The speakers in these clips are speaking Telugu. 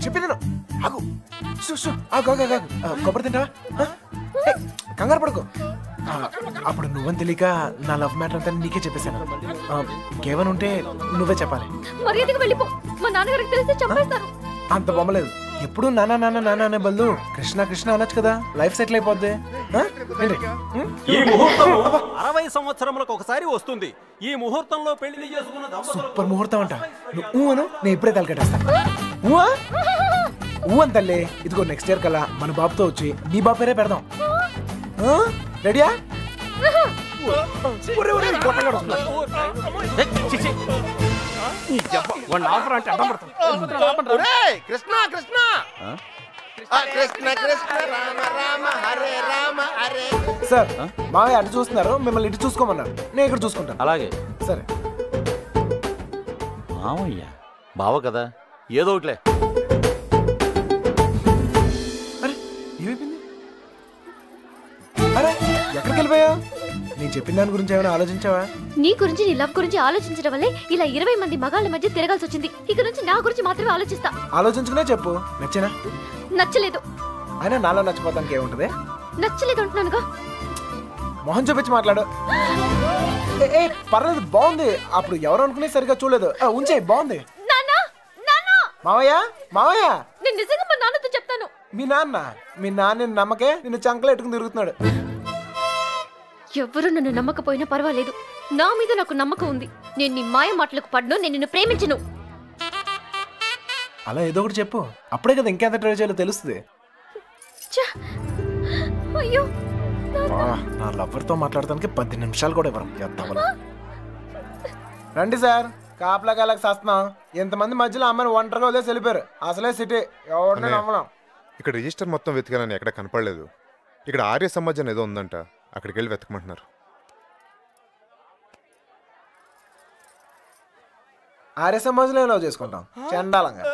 చెప్పేదాను ఆగు కొబ్బరి తింటావా? కంగారు పడుకో. అప్పుడు నువ్వని తెలియక నా లవ్ మ్యాటర్ అంతా నీకే చెప్పేశాను. ఇంకేమైనా ఉంటే నువ్వే చెప్పాలి. మర్యాదగా వెళ్ళిపో. మా నాన్నగారికి తెలిస్తే చంపేస్తారు. అంత బొమ్మలేదు. ఎప్పుడు నాన్న నాన్న నాన్న అనే బదులు కృష్ణ కృష్ణ అనొచ్చు కదా, లైఫ్ సెటిల్ అయిపోద్ది. ఈ ముహూర్తం 60 సంవత్సరములకు ఒకసారి వస్తుంది. ఈ ముహూర్తంలో పెళ్లి చేసుకున్న సూపర్ ముహూర్తం అంట. నువ్వు అను, నేను ఇప్పుడే తలకెట్టేస్తాను. ఊ అని తల్లి. ఇదిగో నెక్స్ట్ ఇయర్ కల్లా మన బాబుతో వచ్చి నీ బాబు పేరే పెడదాం. రెడీయా? కృష్ణ కృష్ణ కృష్ణ కృష్ణ రామ రామ హరే రామ హరే. సార్ మావయ్య అటు చూస్తున్నారు, మిమ్మల్ని ఇటు చూసుకోమన్నారు. నేను ఇక్కడ చూసుకుంటాను. అలాగే. సరే. మామయ్య బావ కదా, ఏదో ఒకట్లే. అరే ఏమైపోయింది? అరే ఎక్కడికి వెళ్ళిపోయావు? నేను చెప్పిన దాని గురించి ఏమైనా ఆలోచించావా? నీ గురించి, నీ లవ్ గురించి ఆలోచించడం వల్లే ఇలా 20 మంది మగాళ్ళ మధ్య తిరగాల్సి వచ్చింది. ఇక నుంచి నా గురించి మాత్రమే ఆలోచిస్తా. ఆలోచించుకునే చెప్పు. నచ్చేనా? నచ్చలేదు. అయినా నాలో నచ్చిపోతానికి ఏముంటది? నచ్చలేదు అంటున్నానుగా. మొహం చూపించి మాట్లాడు. పర్లేదు, బాగుంది. అప్పుడు ఎవరు అనుకునే సరిగా చూడలేదు. ఉంచే, బాగుంది. మావయ్య మావయ్య, నేను నిజంగా మా నాన్నతో చెప్తాను. మీ నాన్న నమ్మకే నిన్ను చంకలో ఎట్టుకుని తిరుగుతున్నాడు. ఎవరు నన్ను నమ్మకపోయినా పర్వాలేదు, నా మీద నాకు నమ్మకం ఉంది. నేను నీ మాయ మాటలకు పడ్ను. నేను నిన్ను ప్రేమించను. అలా ఏదో ఒకటి చెప్పు. అప్పుడే కదా ఇంకెంత ట్రై చేయాలో తెలుస్తుంది. అయ్యో, నా లవర్తో మాట్లాడటానికి 10 నిమిషాలు కూడా ఇవ్వరు. రండి సార్, కాపలా కాలకు సస్తున్నాం. ఎంతమంది మధ్యలో అమ్మాయిని ఒంటరిగా వదిలేసి వెళ్ళిపోయారు. అసలే సిటీ, ఎవరిని నమ్మలేం. ఇక్కడ రిజిస్టర్ మొత్తం వెతికానని ఎక్కడ కనపడలేదు. ఇక్కడ ఆర్య సమాజం ఏదో ఉందంట, అక్కడికి వెళ్ళి వెతకమంటున్నారు. ఆర్య సమాజంలో లవ్ చేసుకుంటాం చండాలంగా.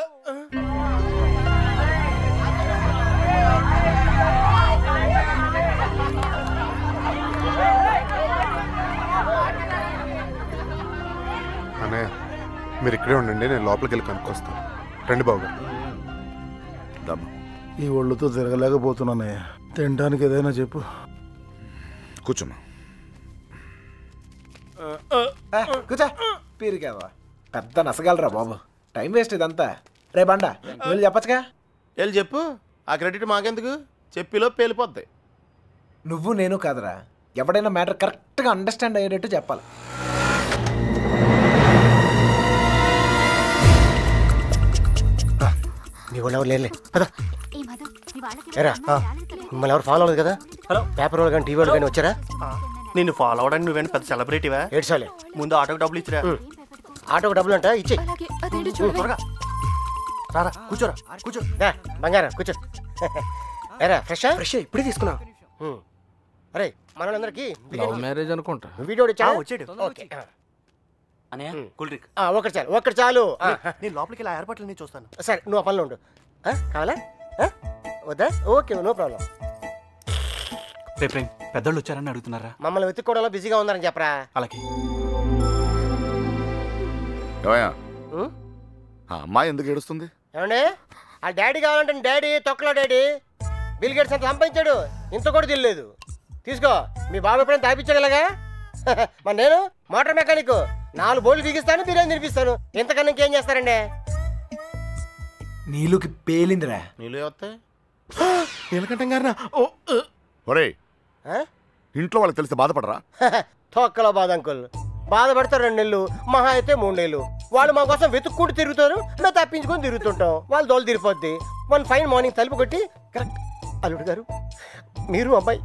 అన్నయ్య మీరు ఇక్కడే ఉండండి, నేను లోపలికి వెళ్ళి కనుక్కొస్తాను. రండి బాబు. ఈ ఒళ్ళుతో తిరగలేకపోతున్నానయ్య. తినడానికి ఏదైనా చెప్పు. కూర్చోమ్మా. కూర్చో. పీరికేవా పెద్ద నసగలరా బాబు. టైం వేస్ట్ ఇదంతా. రే బండ, వెళ్ళి చెప్పచ్చుగా. వెళ్ళి చెప్పు. ఆ క్రెడిట్ మాకెందుకు? చెప్పిలో పేలిపోద్ది. నువ్వు నేను కాదురా, ఎవడైనా మ్యాటర్ కరెక్ట్గా అండర్స్టాండ్ అయ్యేటట్టు చెప్పాలి. మీ వాళ్ళు ఎవరు లేరులే కదా. ఎరా మిమ్మల్ని ఎవరు ఫాలో అవ్వదు కదా. హలో, పేపర్ వాళ్ళు కానీ టీవీ వాళ్ళు కానీ వచ్చారా? నిన్ను ఫాలో అవడానికి నువ్వేంటి పెద్ద సెలబ్రిటీవా? ఏడ్చాలే. ముందు ఆటోకి డబ్బులు ఇచ్చిరా. ఆటోకి డబ్బులు అంట ఇచ్చే. త్వరగా రారా, కూర్చోరా. కూర్చో బంగారం కూర్చో. ఎరా ఫ్రెష్ ఇప్పుడే తీసుకున్నా. అరే మనోళ్ళందరికీ లవ్ మ్యారేజ్ అనుకుంటా. వీడియో వచ్చాడు. ఓకే ఒకటి చాలు, ఒకటి చాలు. నేను లోపలికి ఇలా ఏర్పాట్లు నేను చూస్తాను. సరే, నువ్వు ఆ పనిలో ఉండు. కావాలా వద్దా? Okay, no problem. పెద్దోళ్ళు వచ్చారని అడుగుతున్నారా? మమ్మల్ని వెతుక్కోవడంలో బిజీగా ఉన్నారని చెప్పరా. అలాగే. అమ్మాయి ఎందుకు ఏడుస్తుంది? ఏమండి, ఆ డాడీ కావాలంటే డాడీ తొక్కలో డాడీ. బిల్ గేట్స్ అంత సంపాదించాడు, ఇంత కూడా తెలియలేదు. తీసుకో, మీ బాబు ఎప్పుడైనా తాపించగలగా. మరి నేను మోటార్ మెకానిక్, 4 బోర్లు బిగిస్తాను, బిర్యానీ తినిపిస్తాను. ఇంతకన్నా ఇంకేం చేస్తారండి? నీళ్ళకి పేలిందిరా. నీళ్ళు వస్తాయి. నీలకంఠం గారినా? ఒరే, ఇంట్లో వాళ్ళకి తెలిస్తే బాధపడరా? తొక్కలో బాధ అంకుల్. బాధపడతారు 2 నెలలు, మహా అయితే 3 నెలలు. వాళ్ళు మా కోసం వెతుక్కుంటూ తిరుగుతారు, మేము తప్పించుకొని తిరుగుతుంటాం. వాళ్ళు దోలు తిరిగిపోద్ది. 1 ఫైన్ మార్నింగ్ తలుపు కొట్టి, కరెక్ట్ అల్లుడు గారు మీరు అబ్బాయి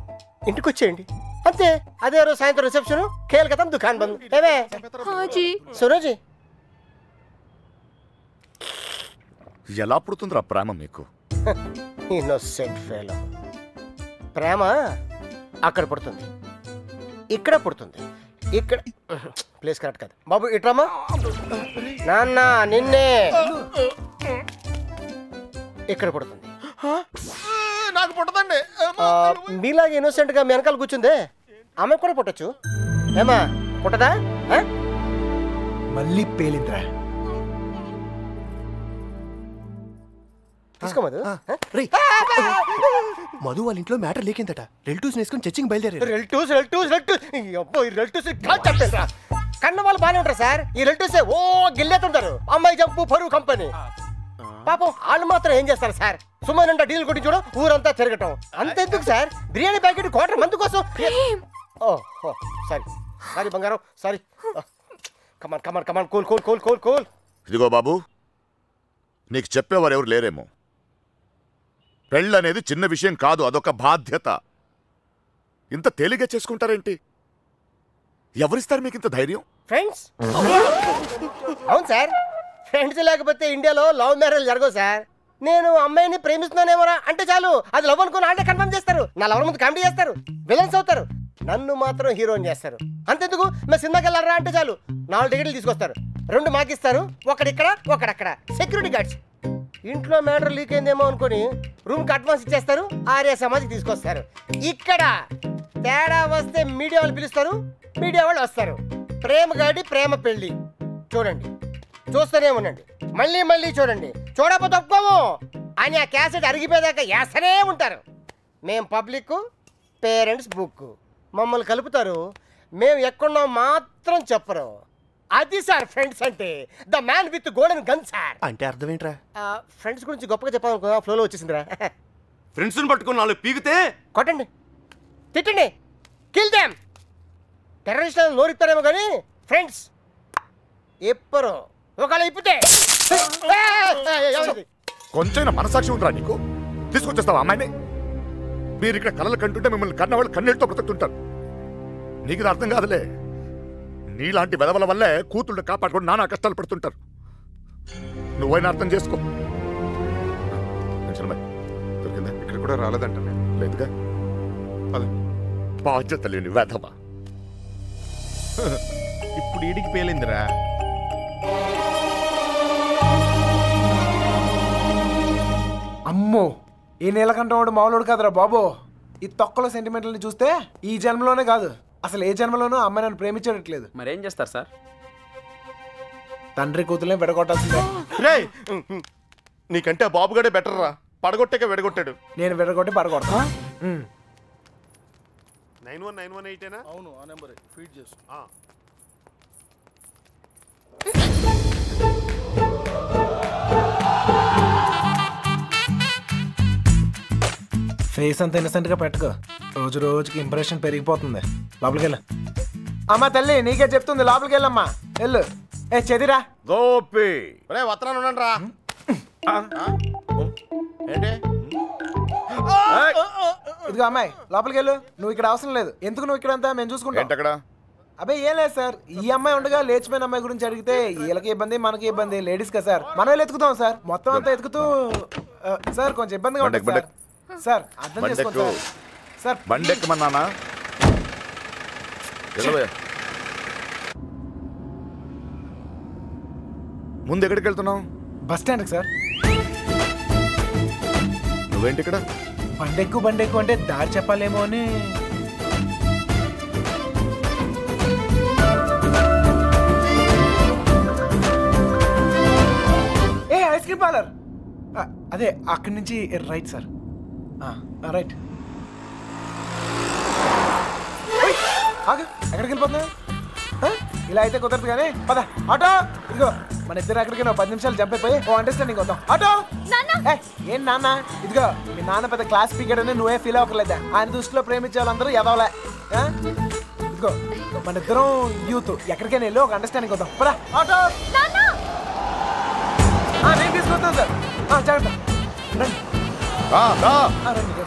ఇంటికి వచ్చేయండి అంతే. అదే రోజు సాయంత్రం రిసెప్షన్, కేల్కతం దుకాన్ బంద్. ఏవే సురోజీ, ఎలా పుడుతుందిరా ప్రేమ మీకు? Innocent fellow. ప్రేమ అక్కడ పుడుతుంది, ఇక్కడ పుడుతుంది. ఇక్కడ ప్లేస్ కరెక్ట్ కాదు బాబు. ఇట్రామా నాన్న, నిన్నే ఇక్కడ పుడుతుంది. నాకు పుట్టదండి. మీలాగా ఇన్నోసెంట్ గా మీ వెనకాల కూర్చుందే ఆమె కూడా పుట్టచ్చు. ఏమా పుట్టదా? మళ్ళీ పేలింద్రా. తీసుకో మధు. మధు వాళ్ళ ఇంట్లో మ్యాటర్ లేకిందట. రిలేటివ్స్ వేసుకుని చర్చింగ్ బయలుదేరారు. రిలేటివ్స్ కన్న వాళ్ళు బాగానే ఉంటారు సార్. ఈ రిలేటివ్స్ ఓ గిల్లేతుంటారు. అమ్మాయి జంపు పరువు కంపెనీ. పాపం వాళ్ళు మాత్రం ఏం చేస్తారు సార్? సుమారు డీల్ కొట్టించడం, ఊరంతా తిరగటం. అంతెందుకు సార్, బిర్యానీ ప్యాకెట్ క్వార్టర్ మంది కోసం. ఓ సారీ సారీ బంగారం, sorry. Come on come on come on, cool cool cool cool cool. ఇదిగో బాబు, నీకు చెప్పేవారు ఎవరు లేరేమో. పెళ్ళనేది చిన్న విషయం కాదు, అదొక బాధ్యత. ఇంత తేలిగ్గా చేసుకుంటారేంటి? ఎవరిస్తారు మీకు ఇంత ధైర్యం? ఫ్రెండ్స్. అవును సార్, ఫ్రెండ్స్ లేకపోతే ఇండియాలో లవ్ మ్యారేజ్ జరగవు సార్. నేను అమ్మాయిని ప్రేమిస్తున్నానేమోరా అంటే చాలు, అది లవ్ అనుకుని అంటే కన్ఫర్మ్ చేస్తారు. నా లవర్ ముందు కామెడీ చేస్తారు, విలన్స్ అవుతారు. నన్ను మాత్రం హీరోని చేస్తారు. అంతెందుకు, మేము సినిమాకి వెళ్ళారా అంటే చాలు 4 టికెట్లు తీసుకొస్తారు. 2 మాకిస్తారు, ఒకడిక్కడ ఒకడక్కడ. Security guards. ఇంట్లో మ్యాటర్ లీక్ అయిందేమో అనుకుని రూమ్కి అడ్వాన్స్ ఇచ్చేస్తారు. ఆర్య సమాజ్కి తీసుకొస్తారు. ఇక్కడ తేడా వస్తే మీడియా వాళ్ళు పిలుస్తారు, మీడియా వాళ్ళు వస్తారు. ప్రేమ గాడి ప్రేమ పెళ్ళి చూడండి, చూస్తూనే ఉండండి, మళ్ళీ మళ్ళీ చూడండి. చూడకపోతే ఒప్పుకోము అని ఆ క్యాసెట్ అరిగిపోయేదాకా వేస్తూనే ఉంటారు. మేం పబ్లిక్, పేరెంట్స్ బుక్. మమ్మల్ని కలుపుతారు, మేము ఎక్కడున్నాం మాత్రం చెప్పరు. అది సార్ ఫ్రెండ్స్ అంటే. The man with golden gun sir. అంటే అర్థం ఏంట్రా? ఫ్రెండ్స్ గురించి గొప్పగా చెప్పాలనుకున్నా, ఫ్లోలో వచ్చేసిందిరా. ఫ్రెండ్స్ని పట్టుకుని 4 పీకితే కొట్టండి, తిట్టండి, కిల్ దెమ్. టెర్రరిస్టులను నోరిస్తారేమో కానీ ఫ్రెండ్స్ ఎప్పరు. ఒకవేళ ఇప్పితే కొంచెం మనసాక్షి ఉందిరా నీకు? తీసుకొచ్చేస్తావా అమ్మాయిని? మీరు ఇక్కడ కలలు కంటుంటే మిమ్మల్ని కన్నవాళ్ళు కన్నీళ్ళతో బ్రతుకుతుంటారు. నీకు ఇది అర్థం కాదులే. నీలాంటి వెదవల వల్లే కూతుళ్ళు కాపాడుకొని నానా కష్టాలు పడుతుంటారు. నువ్వైనా అర్థం చేసుకో. దొరికిందా? ఇక్కడ కూడా రాలేదంట. లేదుగా. బాధ్యత లేని వెధవ. ఇప్పుడు ఈడికి పేలిందిరా. అమ్మో, ఈ నీలకంఠ వాడు మామూలుడు కాదురా బాబు. ఈ తొక్కల సెంటిమెంట్లని చూస్తే ఈ జన్మలోనే కాదు, అసలు ఏ జన్మలోనూ అమ్మాయి నన్ను ప్రేమించట్లేదు. మరేం చేస్తారు సార్? తండ్రి కూతుర్లే విడగొట్టాల్సిందే. రే, నీకంటే ఆ బాబుగాడే బెటర్ రా. పడగొట్టాక విడగొట్టాడు. నేను విడగొట్టి పడగొడతా. 9191 అవును, ఆ నెంబరే ఫీడ్ చేసు. ఫేస్ అంత ఇన్నసెంట్ గా పెట్టుకో, రోజు రోజుకి ఇంప్రెషన్ పెరిగిపోతుంది. లోపలికి వెళ్ళు. అమ్మా తల్లి నీకే చెప్తుంది, లోపలికి వెళ్ళమ్మా, వెళ్ళు. ఏ చెదిరా గోపి. రే వత్తనాను ఉండండి రా. ఏంటి? ఇదిగో అమ్మాయి లోపలికి వెళ్ళు. నువ్వు ఇక్కడ అవసరం లేదు. ఎందుకు నువ్వు ఇక్కడ అంతా మేము చూసుకుంటాం. అబ్బాయి ఏం లేదు సార్, ఈ అమ్మాయి ఉండగా లేచిపోయిన అమ్మాయి గురించి అడిగితే వీళ్ళకి ఇబ్బంది మనకి ఇబ్బంది. లేడీస్ కదా సార్, మనం ఎత్తుకుతాం సార్. మొత్తం అంతా ఎత్తుకుతూ సార్ కొంచెం ఇబ్బందిగా ఉంటుంది సార్. సార్ అర్థం చేసుకోండి సార్. సార్ బండెక్కమన్నానా? ముందు ఎక్కడికి వెళ్తున్నావు? బస్ స్టాండ్కి సార్. నువ్వేంటి ఇక్కడ? బండెక్కు అంటే దారి చెప్పాలేమో అని. ఏ ఐస్ క్రీమ్ పార్లర్, అదే అక్కడి నుంచి రైట్ సార్. రైట్. ఆగు, ఎక్కడికి వెళ్ళిపోతున్నా? ఇలా అయితే కుదరదు కానీ పద. ఆటో ఇదిగో, మన ఇద్దరు ఎక్కడికి 10 నిమిషాలు జంప్ అయిపోయి ఓ అండర్స్టాండింగ్ వద్దాం. ఆటో. ఏం నాన్న? ఇదిగో మీ నాన్న పెద్ద క్లాస్ స్పీకర్ అని నువ్వే ఫీల్ అవ్వకలేదా? ఆయన దృష్టిలో ప్రేమించే వాళ్ళందరూ ఎదవలే. ఇదిగో మన ఇద్దరం యూత్, ఎక్కడికైనా వెళ్ళి ఒక అండర్స్టాండింగ్ వద్దాం. పదా ఆటో. నేను తీసుకొస్తాను సార్. జాగ్రత్త. రండి. రండి.